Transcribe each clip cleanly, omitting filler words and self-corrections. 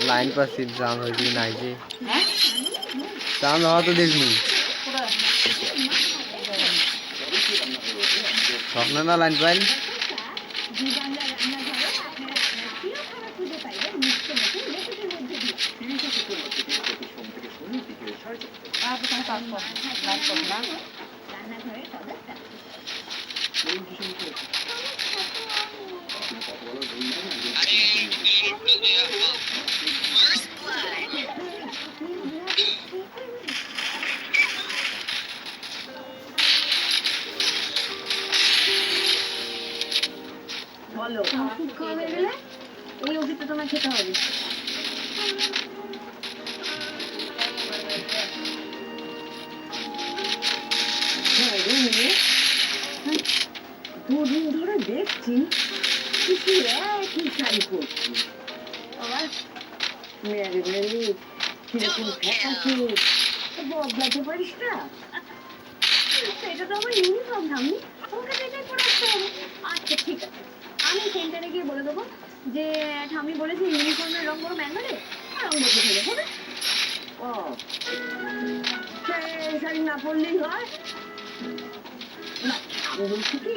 Line পাচ্ছি জাম হয়েছি নাই যে জাম হওয়া তো দেখনি স্বপ্ন না লাইন পাইন বলো ওষুধ খাওয়া হয়ে গেলে এই ওষুধটা তোমার খেতে হবে দুদিন ধরে দেখছি কিছু একই শাড়ি পরছি আবার মেয়ের মেয়ে কিরকম ফেটাছে বদলাতে পারিস না সেটা তো আমার ইউনিফর্ম ঠাম্মি তোমাকে সেটাই পরে আসতে হবে আচ্ছা ঠিক আছে আমি সেন্টারে গিয়ে বলে দেবো যে ঠাম্মি বলেছে ইউনিফর্মের রং বড় ম্যাঙ্গো রে রং বদলে ফেলে হবে ও শাড়ি না পরলেই হয় না আমি বলছি কি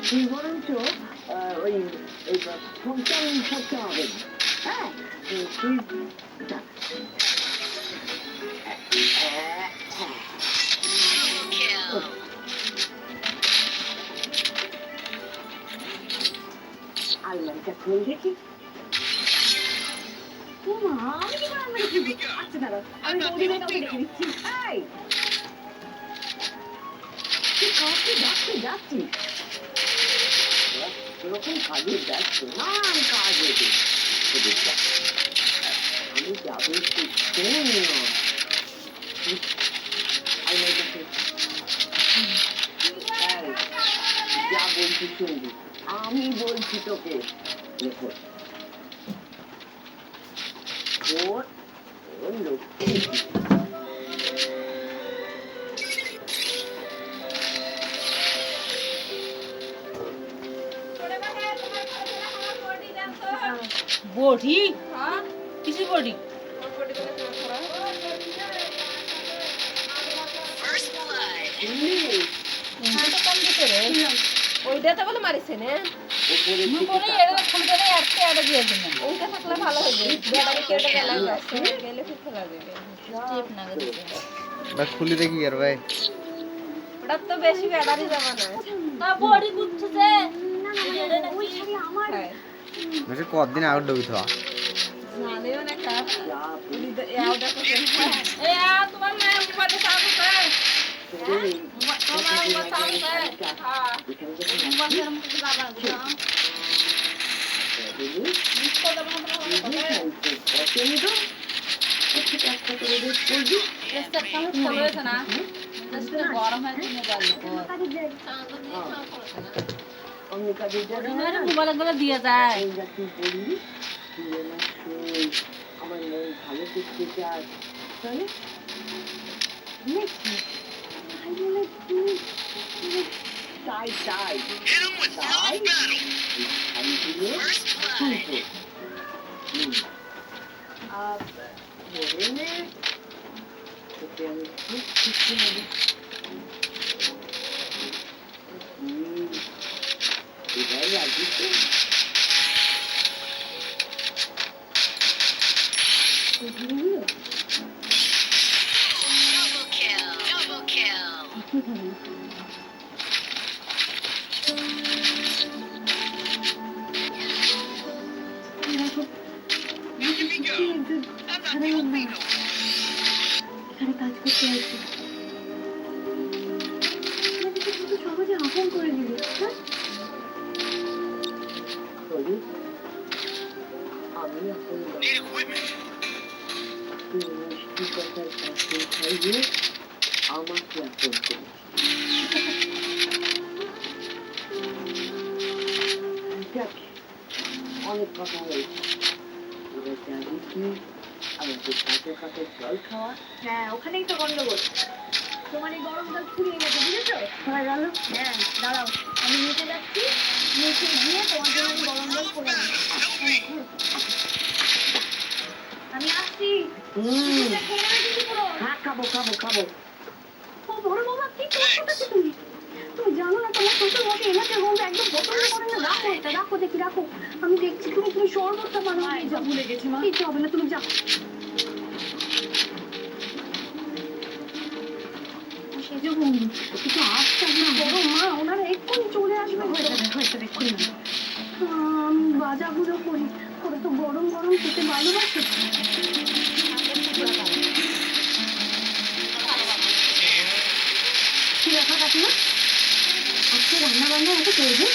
তুই বরঞ্চ ওই ফংশন করতে হবে হ্যাঁ তুই আলমারিটা খুলে দেখি আমি কি করে আলমারি খুলবো আচ্ছা দাঁড়াও আমি বৌদিকে কাউকে দেখে দিচ্ছি তুই কাউকে যাচ্ছি যাচ্ছি এরকম কাজে যাচ্ছে না আমি কাজে আমি যাবো যা বলছি শুনবি আমি বলছি তোকে দেখো ওর লক্ষ্মী বডি কিছু বডি ওইটা তো বলে মারিছে না ওইটা থাকলে ভালো হবে খুলি দেখি আর ভাই ওটা তো বেশি ব্যাটারি জমা না বডি বুঝছে মেসে কতদিন আউট ডবি থা জানেও না কা ইয়াওটা তো এ তোমার মা মোবাইলে সাউন্ড আছে তোমার মোবাইল সাউন্ড আছে হ্যাঁ মোবাইলের মধ্যে দাবা দাও নিশ্চয় দাবা তুমি তো একটু একটা করে দিস করবি চেষ্টা করলে ভালো হয়েছে না জাস্ট গরম হয় তো মোবাইল মোবাইলগুলো দিয়ে যায় আমার মন ভালো করতে চাই তাহলে তাই তাই তাই আমি দিলে তোকে আমি খুব খুশি হবে এটাই লাগিয়েছে Double kill. কাজ করতে আসছি সহজে আপন করে দিল আমি এখন মিষ্টি কথার কাছে খাইয়ে আমাকে আপন করি অনেক কথা হয়েছে এবার যা দেখি আমাকে কাঁচে কাঁচে জল খাওয়া। হ্যাঁ, ওখানেই তো গন্ডগোল। তোমার এই গরম জল ফুরিয়ে গেছে, বুঝেছো? হয়ে গেল। হ্যাঁ, দাঁড়াও, আমি নিচে যাচ্ছি, নিচে গিয়ে তোমার জন্য আমি গরম জল করে আনবো। আমি আসছি। এটা খেয়ে নেবে কিন্তু পুরো। হ্যাঁ, খাবো খাবো খাবো। ও বড় বাবা, কি করছো তুমি? তুমি জানো না তোমার শ্বশুর মশাই এলাকার গন্ধ একদম পছন্দ করেন না। রাখো এটা, রাখো দেখি, রাখো। আমি দেখছি তুমি শরবতটা বানাও। যা ভুলে গেছি মা। কিছু হবে না, তুমি যাও। সেজো বন্ধু, একটু আস্তে না বড় মা, ওনারা এক্ষুনি চলে আসবে। হয়েছে দেখুন না। আমি বাজাগুলো করি, ওরা তো গরম গরম খেতে ভালোবাসে। কি ব্যাপার কাকিমা, আজকে রান্না বান্না এত করবে?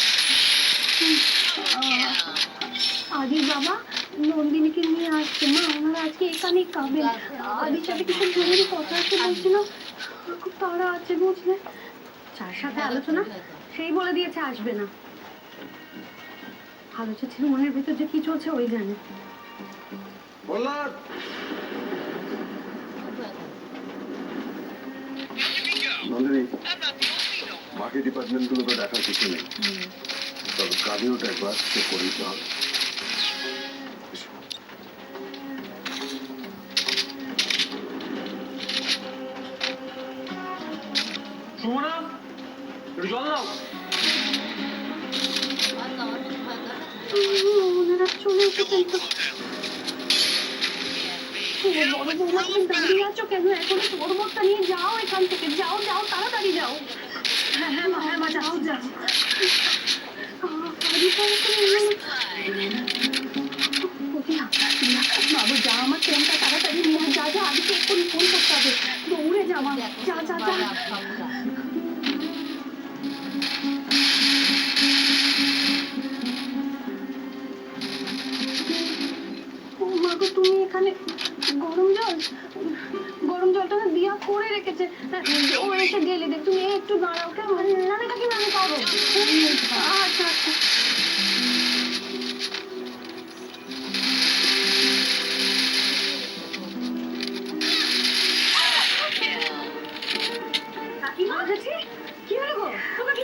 আদি বাবা নন্দিনীকে নিয়ে আসছে মা, ওনারা আজকে এখানেই খাবেন। আদির সাথে কিছু জরুরি কথা আছে বলছিল, খুব তাড়া আছে বুঝলে। যার সাথে আলোচনা সেই বলে দিয়েছে আসবে না। আলোচনা ছিল মনের ভেতর যে কি চলছে ওই জানে। বললাম নন্দিনী, বাকি ডিপার্টমেন্ট গুলো তো দেখার কিছু নেই, তবে কাজেওটা একবার চেক করে দিতে হবে। সুমনা, একটু জল দাও। ওনারা চলে এসেছেন তো। বড় বৌমা তুমি দাঁড়িয়ে আছো কেন? এখন শরবতটা নিয়ে যাও এখান থেকে, যাও যাও তাড়াতাড়ি যাও। হ্যাঁ হ্যাঁ মা, হ্যাঁ মা, যাও যাও। বাবু যা, আমার ফোনটা তাড়াতাড়ি নিয়ে আয়, যা যা, আদিকে এক্ষুনি ফোন করতে হবে। দৌড়ে যা মা, যা যা যা। ও মা গো, তুমি এখানে গরম জলটা না দিয়া করে রেখেছে। ও এসে গেলে দেখ, তুমি একটু দাঁড়াও কেমন? না না কাকিমা, আমি পাবো। আচ্ছা আচ্ছা। কাকিমা আছে? কি হলো গো? তোমার কি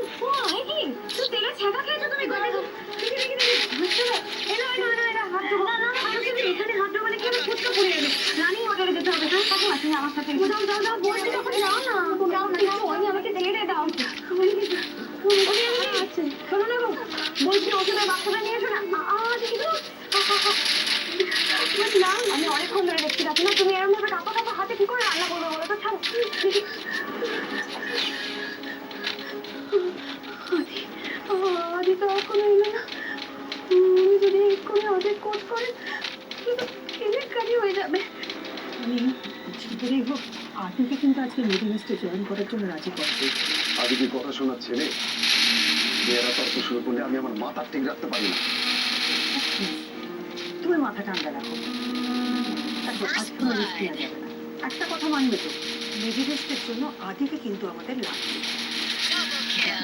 কি তুই তেলে ছাকা খেয়েছো তুমি? দেখি দেখি দেখি, এলো এলো এলো এলো, হাত ধোবো। না না না, এখানে হাত ধোবো মানে কি হবে? ফুটতে পড়ে যাবে। রানী হোটেলে যেতে হবে। হ্যাঁ কাকিমা, তুমি আমার সাথে যাও যাও যাও, বলছি তখন যাও না। যাও না, কিছু হয়নি, আমাকে ছেড়ে দাও। আচ্ছা শোনো না গো, বলছি ওখানে বাচ্চাটা নিয়ে এসো না। দেখি তো, আমি অনেকক্ষণ ধরে দেখছি কাকিমা, তুমি এরকম ভাবে কাপা কাপা হাতে কি করে রান্না করবে বলো তো? ছাড়ো দেখি। আদি তো এখনো এলো না। যদি এক্ষুনি অর্ধেক কোর্স করে কিন্তু কেলেঙ্কারি হয়ে যাবে। আমি যেটাই হোক আদিকে কিন্তু আজকে মিটিং লিস্টে জয়েন করার জন্য রাজি করছি। আদিকে কথা শোনার ছেলে মেয়েরা তর্ক শুরু করলে আমি আমার মাথা ঠিক রাখতে পারি না। তুমি মাথা ঠান্ডা রাখো। দেখো, আজকে কোনো রিস্ক নেওয়া যাবে না। একটা কথা মানবে তো, মেডি রেস্টের জন্য আদিকে কিন্তু আমাদের লাগবে।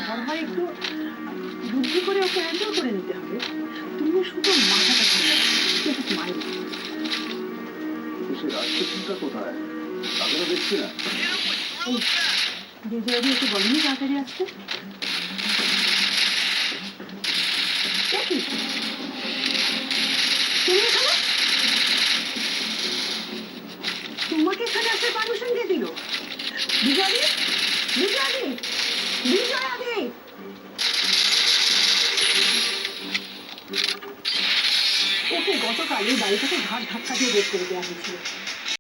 দরকার একটু বুদ্ধি করে ওকে হ্যান্ডেল করে নিতে হবে। তুমি শুধু মাথাটা ঠান্ডা রাখো, একটু মাইন্ড। কিন্তু সে রাজপুতটা কোথায়? তাদেরও দেখছি না। বিজয়দি একটু বলেনি তাড়াতাড়ি আসতে। দেখি তুমি এখানে, তোমাকে এখানে আসার পারমিশন দিয়ে দিল বিজয়দি? বিজয়দি, বিজয়াদি, ওকে গতকাল এই বাড়ি থেকে ঘাট ধাক্কা দিয়ে বের করে দেওয়া হয়েছিল।